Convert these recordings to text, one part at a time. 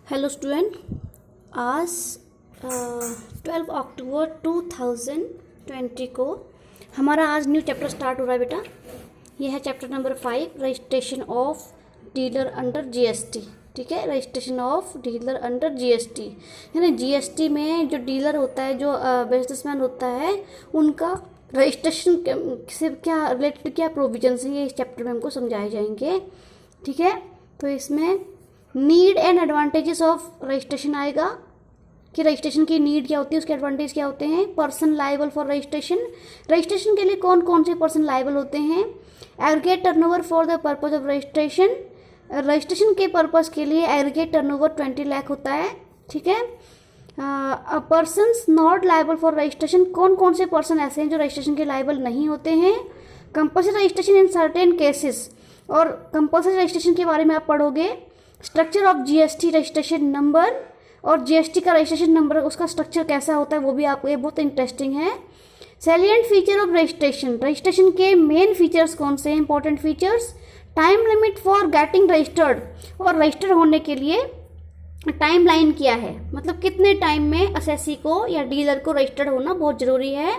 Hello student, आज 12 अक्टूबर 2020 को हमारा आज न्यू चैप्टर स्टार्ट हो रहा है बेटा। यह है chapter number 5, registration of dealer under GST. ठीक है, registration of dealer under GST यानी जीएसटी में जो डीलर होता है, जो बिजनेसमैन होता है, उनका रजिस्ट्रेशन से क्या रिलेटेड क्या प्रोविजंस हैं, ये इस चैप्टर में हमको समझाए जाएंगे। ठीक है, तो इसमें need and advantages of registration आएगा कि रजिस्ट्रेशन की नीड क्या होती है, उसके एडवांटेज क्या होते हैं। Person liable for registration, registration के लिए कौन कौन से पर्सन लायबल होते हैं। Aggregate turnover for the purpose of registration, registration के पर्पज़ के लिए एग्रीगेट टर्नओवर 20 लाख होता है। ठीक है, persons not liable for registration, कौन कौन से पर्सन ऐसे हैं जो रजिस्ट्रेशन के लायबल नहीं होते हैं। Compulsory registration in certain cases, और कंपल्सरी रजिस्ट्रेशन के बारे में आप पढ़ोगे। Structure of GST registration number, और जीएसटी का रजिस्ट्रेशन नंबर उसका स्ट्रक्चर कैसा होता है वो भी आपको ये बहुत इंटरेस्टिंग है। Salient feature of registration, registration के मेन फीचर्स कौन से हैं, important features. Time limit for getting registered, और रजिस्टर होने के लिए टाइम लाइन क्या है, मतलब कितने टाइम में असेसी को या डीलर को रजिस्टर्ड होना बहुत ज़रूरी है।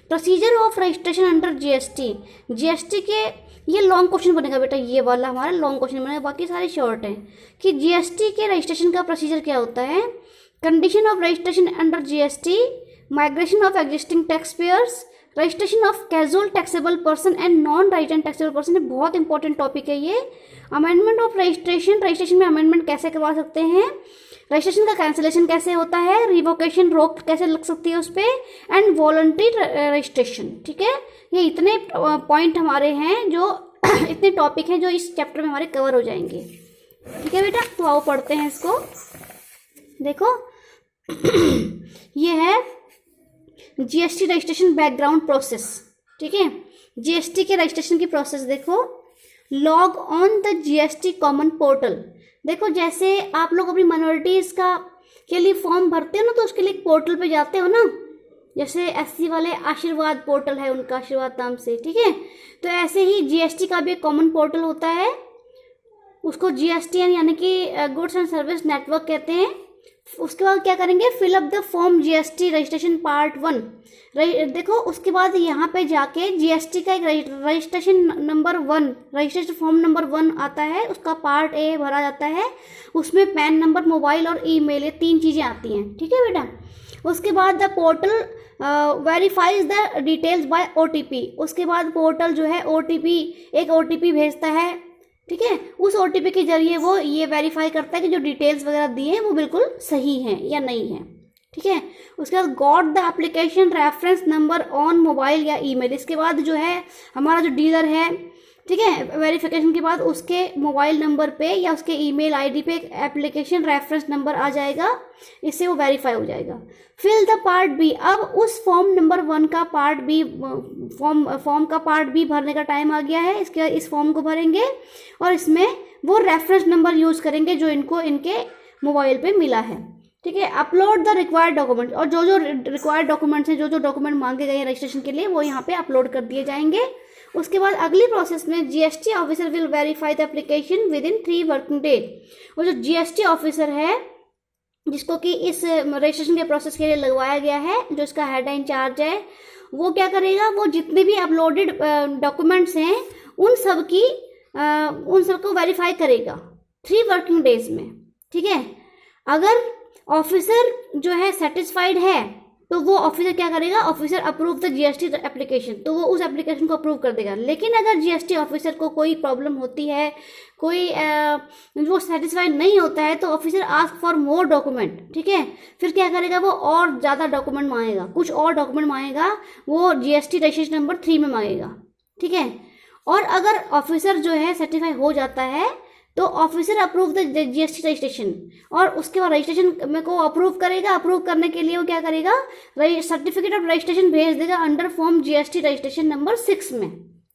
Procedure of registration under GST, GST के, ये लॉन्ग क्वेश्चन बनेगा बेटा, ये वाला हमारा लॉन्ग क्वेश्चन बनेगा, बाकी सारे शॉर्ट हैं कि जीएसटी के रजिस्ट्रेशन का प्रोसीजर क्या होता है। Condition of registration under GST, migration of existing tax payers, registration of casual taxable person and non resident taxable person, ये बहुत इंपॉर्टेंट टॉपिक है ये। अमेंडमेंट ऑफ रजिस्ट्रेशन, रजिस्ट्रेशन में अमेंडमेंट कैसे करवा सकते हैं, रजिस्ट्रेशन का कैंसिलेशन कैसे होता है, रिवोकेशन रोक कैसे लग सकती है उस पर, एंड वॉलंटरी रजिस्ट्रेशन। ठीक है, ये इतने पॉइंट हमारे हैं जो इतने टॉपिक हैं जो इस चैप्टर में हमारे कवर हो जाएंगे। ठीक है बेटा, तो आओ पढ़ते हैं इसको। देखो ये है जीएसटी रजिस्ट्रेशन बैकग्राउंड प्रोसेस। ठीक है, जीएसटी के रजिस्ट्रेशन की प्रोसेस देखो। Log on the GST common portal, देखो जैसे आप लोग अपनी माइनॉरिटीज़ का के लिए फॉर्म भरते हो ना, तो उसके लिए एक पोर्टल पे जाते हो ना, जैसे एससी वाले आशीर्वाद पोर्टल है उनका, आशीर्वाद नाम से। ठीक है, तो ऐसे ही जीएसटी का भी एक कॉमन पोर्टल होता है, उसको जीएसटीएन यानी कि गुड्स एंड सर्विस नेटवर्क कहते हैं। उसके बाद क्या करेंगे, fill up the form GST registration part 1। देखो उसके बाद यहाँ पे जाके जीएसटी का एक registration number 1, registration form number 1 आता है, उसका पार्ट ए भरा जाता है। उसमें पैन नंबर, मोबाइल और ईमेल, ये 3 चीज़ें आती हैं। ठीक है बेटा, उसके बाद the portal verifies the details bye OTP, उसके बाद पोर्टल जो है एक ओटीपी भेजता है। ठीक है, उस ओटीपी के जरिए वो ये वेरीफाई करता है कि जो डिटेल्स वगैरह दिए हैं वो बिल्कुल सही हैं या नहीं हैं। ठीक है, उसके बाद got the application reference number on mobile या ईमेल, इसके बाद जो है हमारा जो डीलर है, ठीक है, वेरिफिकेशन के बाद उसके मोबाइल नंबर पे या उसके ईमेल आईडी पे एक एप्लीकेशन रेफरेंस नंबर आ जाएगा, इससे वो वेरीफाई हो जाएगा। फिल द पार्ट बी, अब उस फॉर्म नंबर 1 का पार्ट बी, फॉर्म का पार्ट बी भरने का टाइम आ गया है। इसके इस फॉर्म को भरेंगे और इसमें वो रेफरेंस नंबर यूज़ करेंगे जो इनको इनके मोबाइल पे मिला है। ठीक है, अपलोड द रिक्वायर्ड डॉक्यूमेंट, और जो जो रिक्वायर्ड डॉक्यूमेंट्स हैं, जो जो डॉक्यूमेंट मांगे गए हैं रजिस्ट्रेशन के लिए, वो यहाँ पे अपलोड कर दिए जाएंगे। उसके बाद अगली प्रोसेस में GST officer will verify the application with in 3 working day. और जो जीएसटी ऑफिसर है जिसको कि इस रजिस्ट्रेशन के प्रोसेस के लिए लगवाया गया है, जो इसका हेड इंचार्ज है, वो क्या करेगा, वो जितने भी अपलोडेड डॉक्यूमेंट्स हैं उन सबको वेरीफाई करेगा 3 वर्किंग डेज में। ठीक है, अगर ऑफिसर जो है सेटिस्फाइड है तो वो ऑफिसर क्या करेगा, officer approve the GST application, तो वो उस एप्लीकेशन को अप्रूव कर देगा। लेकिन अगर जीएसटी ऑफिसर को कोई प्रॉब्लम होती है, कोई वो सेटिस्फाइड नहीं होता है, तो officer ask for more document. ठीक है, फिर क्या करेगा, वो और ज़्यादा डॉक्यूमेंट मांगेगा, कुछ और डॉक्यूमेंट मांगेगा, वो जीएसटी रजिस्ट्रेशन नंबर 3 में मांगेगा। ठीक है, और अगर ऑफिसर जो है सर्टिफाई हो जाता है तो officer approve the GST registration, और उसके बाद रजिस्ट्रेशन में को अप्रूव करेगा। अप्रूव करने के लिए वो क्या करेगा, सर्टिफिकेट ऑफ रजिस्ट्रेशन भेज देगा under form GST registration number 6 में।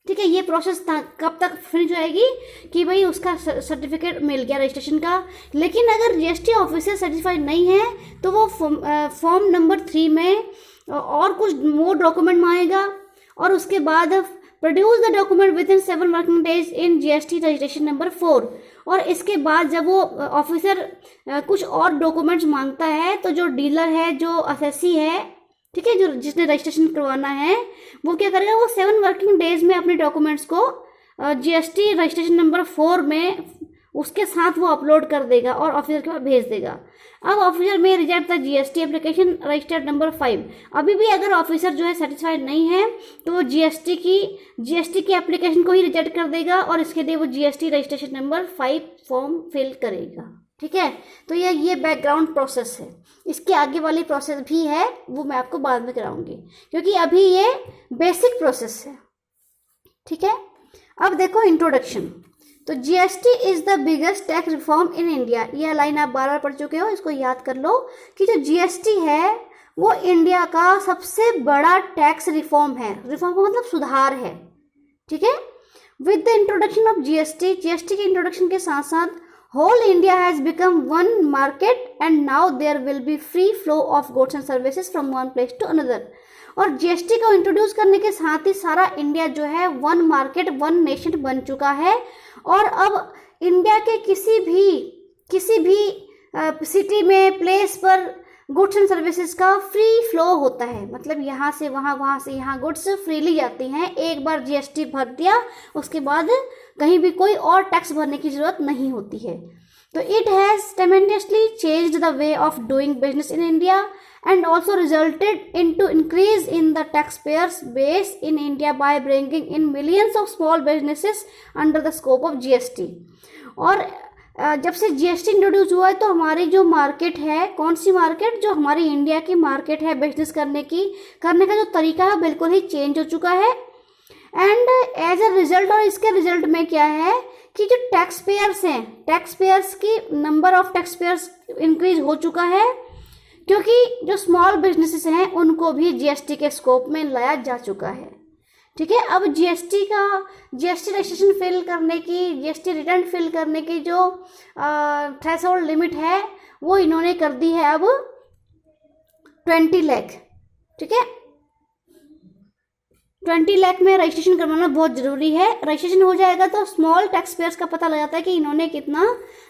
ठीक है, ये प्रोसेस कब तक फिनिश हो जाएगी कि भाई उसका सर्टिफिकेट मिल गया रजिस्ट्रेशन का। लेकिन अगर जीएसटी ऑफिसर सर्टिफाइड नहीं है तो वो फॉर्म नंबर 3 में और कुछ मोर डॉक्यूमेंट मांगेगा, और उसके बाद produce the document with in 7 working days in GST registration number 4, और इसके बाद जब वो ऑफिसर कुछ और डॉक्यूमेंट्स मांगता है तो जो डीलर है, जो असेसी है, ठीक है, जो जिसने रजिस्ट्रेशन करवाना है, वो क्या करेगा, वो 7 वर्किंग डेज में अपने डॉक्यूमेंट्स को जीएसटी रजिस्ट्रेशन नंबर 4 में उसके साथ वो अपलोड कर देगा और ऑफिसर के पास भेज देगा। अब ऑफिसर में reject the GST application registered number 5। अभी भी अगर ऑफिसर जो है सेटिस्फाइड नहीं है तो वो जीएसटी की एप्लीकेशन को ही रिजेक्ट कर देगा और इसके लिए वो GST registration number 5 form fill करेगा। ठीक है, तो ये बैकग्राउंड प्रोसेस है। इसके आगे वाली प्रोसेस भी है, वो मैं आपको बाद में कराऊंगी, क्योंकि अभी ये बेसिक प्रोसेस है। ठीक है, अब देखो इंट्रोडक्शन। तो GST is the biggest tax reform in India. यह लाइन आप बार बार पढ़ चुके हो, इसको याद कर लो कि जो जीएसटी है वो इंडिया का सबसे बड़ा टैक्स रिफॉर्म है। रिफॉर्म का मतलब सुधार है। ठीक है, with the introduction of GST के इंट्रोडक्शन के साथ साथ whole India has become one market and now there will be free flow of goods and services from one place to another. और जीएसटी को इंट्रोड्यूस करने के साथ ही सारा इंडिया जो है वन मार्केट वन नेशन बन चुका है। और अब इंडिया के किसी भी सिटी में, प्लेस पर गुड्स एंड सर्विसेज का फ्री फ्लो होता है। मतलब यहाँ से वहाँ, वहाँ से यहाँ गुड्स फ्रीली जाती हैं। एक बार जीएसटी भर दिया, उसके बाद कहीं भी कोई और टैक्स भरने की जरूरत नहीं होती है। तो it has tremendously changed the way of doing business in India and also resulted into increase in the taxpayers base in India by bringing in millions of small businesses under the scope of GST। और जब से GST introduce हुआ है तो हमारी जो market है, कौन सी मार्केट, जो हमारी इंडिया की मार्केट है बिजनेस करने का जो तरीका है बिल्कुल ही चेंज हो चुका है। एंड एज अ रिजल्ट, और इसके रिजल्ट में क्या है कि जो टैक्स पेयर्स हैं, टैक्स पेयर्स की number of tax payers increase हो चुका है, क्योंकि जो स्मॉल बिजनेसेस हैं उनको भी जीएसटी के स्कोप में लाया जा चुका है। ठीक है, अब जीएसटी रजिस्ट्रेशन फिल करने की, जीएसटी रिटर्न फिल करने की जो थ्रेशोल्ड लिमिट है वो इन्होंने कर दी है अब 20 लाख। ठीक है, 20 लाख में रजिस्ट्रेशन करवाना बहुत ज़रूरी है। रजिस्ट्रेशन हो जाएगा तो स्मॉल टैक्स पेयर्स का पता लग जाता है कि इन्होंने कितना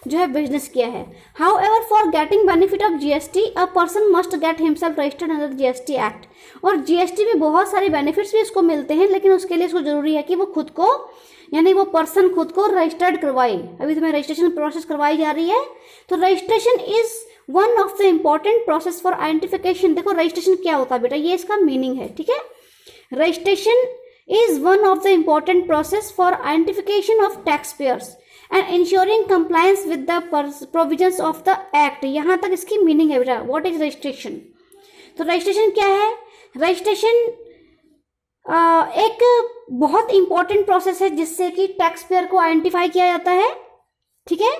जो है बिजनेस किया है। How ever for getting benefit of GST a person must get himself registered under GST act. और जीएसटी में बहुत सारे बेनिफिट्स भी इसको मिलते हैं, लेकिन उसके लिए इसको जरूरी है कि वो खुद को, यानी वो पर्सन खुद को रजिस्टर्ड करवाए। अभी तो मैं रजिस्ट्रेशन प्रोसेस करवाई जा रही है। तो registration is one of the important process for identification. देखो रजिस्ट्रेशन क्या होता है बेटा, ये इसका मीनिंग है। ठीक है, registration is one of the important process for identification of taxpayers and ensuring compliance with the provisions of the act। यहाँ तक इसकी मीनिंग है बेटा। what is registration? तो रजिस्ट्रेशन क्या है? रजिस्ट्रेशन एक बहुत इंपॉर्टेंट प्रोसेस है जिससे कि टैक्स पेयर को आइडेंटिफाई किया जाता है। ठीक है,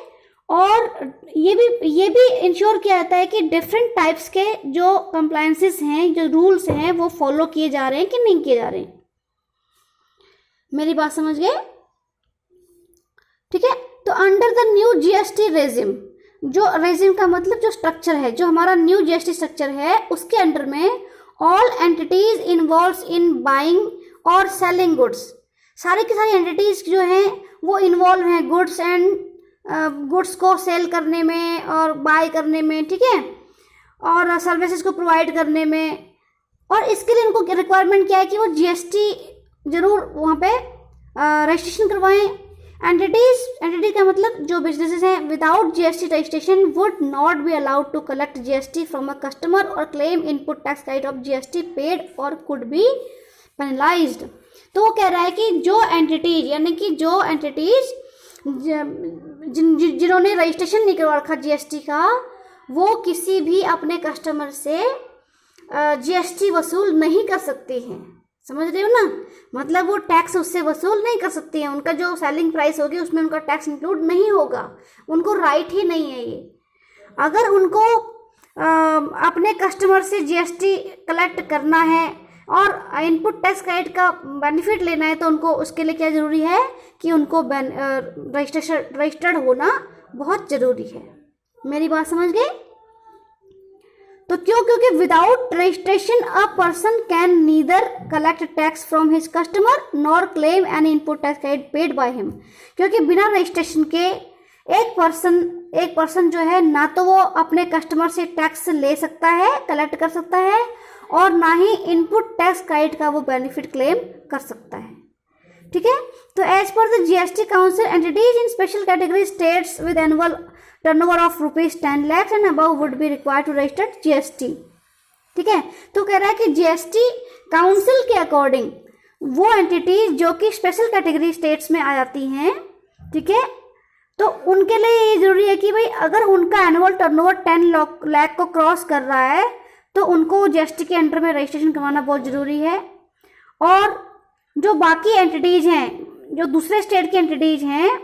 और ये भी इंश्योर किया जाता है कि डिफरेंट टाइप्स के जो कंप्लायंसेस हैं, जो रूल्स हैं, वो फॉलो किए जा रहे हैं कि नहीं किए जा रहे हैं। मेरी बात समझ गए? ठीक है, तो under the new GST regime, जो रेजिम का मतलब जो स्ट्रक्चर है, जो हमारा न्यू जीएसटी स्ट्रक्चर है, उसके अंडर में all entities involves in buying और सेलिंग गुड्स, सारी की सारी एंटिटीज जो हैं वो इन्वॉल्व हैं गुड्स को सेल करने में और बाय करने में। ठीक है, और सर्विसेज को प्रोवाइड करने में। और इसके लिए उनको रिक्वायरमेंट क्या है कि वो जीएसटी जरूर वहाँ पे रजिस्ट्रेशन करवाएं। एंटिटी का मतलब जो बिजनेसेस हैं without GST registration would not be allowed to collect GST from a customer और claim input tax credit of GST paid और कुड बी पेनलाइज्ड। तो वो कह रहा है कि जो एंटिटीज, यानी कि जो एंटिटीज जिन्होंने रजिस्ट्रेशन नहीं करवा रखा जीएसटी का, वो किसी भी अपने कस्टमर से जीएसटी वसूल नहीं कर सकती हैं। समझ रहे हो ना? मतलब वो टैक्स उससे वसूल नहीं कर सकती हैं। उनका जो सेलिंग प्राइस होगी उसमें उनका टैक्स इंक्लूड नहीं होगा। उनको राइट ही नहीं है ये। अगर उनको अपने कस्टमर से जीएसटी कलेक्ट करना है और इनपुट टैक्स क्रेडिट का बेनिफिट लेना है तो उनको उसके लिए क्या ज़रूरी है कि उनको रजिस्टर्ड होना बहुत ज़रूरी है। मेरी बात समझ गए? तो क्योंकि without registration a person can neither collect tax from his customer nor claim any input tax credit paid by him. क्योंकि बिना रजिस्ट्रेशन के एक पर्सन जो है ना तो वो अपने कस्टमर से टैक्स ले सकता है, कलेक्ट कर सकता है, और ना ही इनपुट टैक्स क्रेडिट का वो बेनिफिट क्लेम कर सकता है। ठीक है, तो as per the GST council entities in special category states with annual turnover of ₹10 lakh and above would be required to register GST. ठीक है, तो कह रहा है कि जीएसटी काउंसिल के अकॉर्डिंग वो एंटिटीज जो कि स्पेशल कैटेगरी स्टेट्स में आ जाती हैं, ठीक है, तो उनके लिए ये जरूरी है कि भाई अगर उनका एनुअल टर्नओवर 10 लाख को क्रॉस कर रहा है तो उनको जीएसटी के अंडर में रजिस्ट्रेशन करवाना बहुत ज़रूरी है। और जो बाकी एंटिटीज़ हैं, जो दूसरे स्टेट की एंटिटीज़ हैं,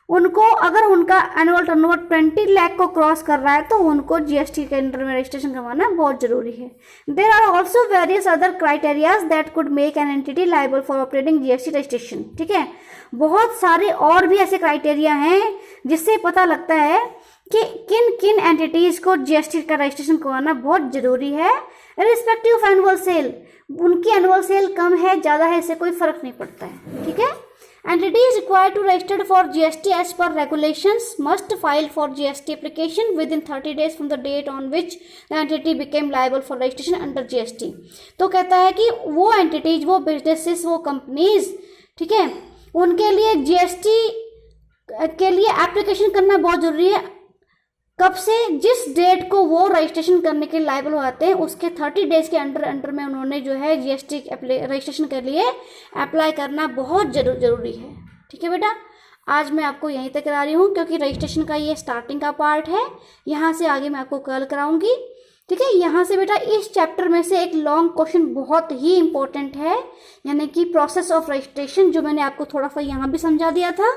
उनको अगर उनका एनुअल टर्नओवर 20 लाख को क्रॉस कर रहा है तो उनको जीएसटी के अंडर में रजिस्ट्रेशन करवाना बहुत ज़रूरी है। There are also various other criterias that could make an entity liable for operating GST registration. ठीक है, बहुत सारे और भी ऐसे क्राइटेरिया हैं जिससे पता लगता है कि किन किन एंटिटीज को जीएसटी का रजिस्ट्रेशन करवाना बहुत जरूरी है। रिस्पेक्टिव ऑफ एनुअल सेल, उनकी एनुअल सेल कम है ज़्यादा है इससे कोई फर्क नहीं पड़ता है। ठीक है, entities required to register for GST as per regulations must file for GST application within 30 days from the date on which the entity became liable for registration under GST। तो कहता है कि वो एंटिटीज, वो बिजनेसेस, वो companies, ठीक है, उनके लिए जीएसटी के लिए एप्लीकेशन करना बहुत ज़रूरी है। कब से? जिस डेट को वो रजिस्ट्रेशन करने के लायबल हो जाते हैं उसके 30 डेज के अंडर में उन्होंने जो है जीएसटी रजिस्ट्रेशन के लिए अप्लाई करना बहुत जरूरी है। ठीक है बेटा, आज मैं आपको यहीं तक करा रही हूँ क्योंकि रजिस्ट्रेशन का ये स्टार्टिंग का पार्ट है, यहाँ से आगे मैं आपको कल कराऊंगी। ठीक है, यहाँ से बेटा इस चैप्टर में से एक लॉन्ग क्वेश्चन बहुत ही इंपॉर्टेंट है, यानी कि प्रोसेस ऑफ रजिस्ट्रेशन, जो मैंने आपको थोड़ा सा यहाँ भी समझा दिया था,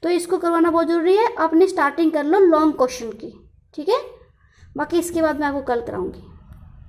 तो इसको करवाना बहुत ज़रूरी है। अपनी स्टार्टिंग कर लो लॉन्ग क्वेश्चन की। ठीक है, बाकी इसके बाद मैं आपको कल कराऊंगी।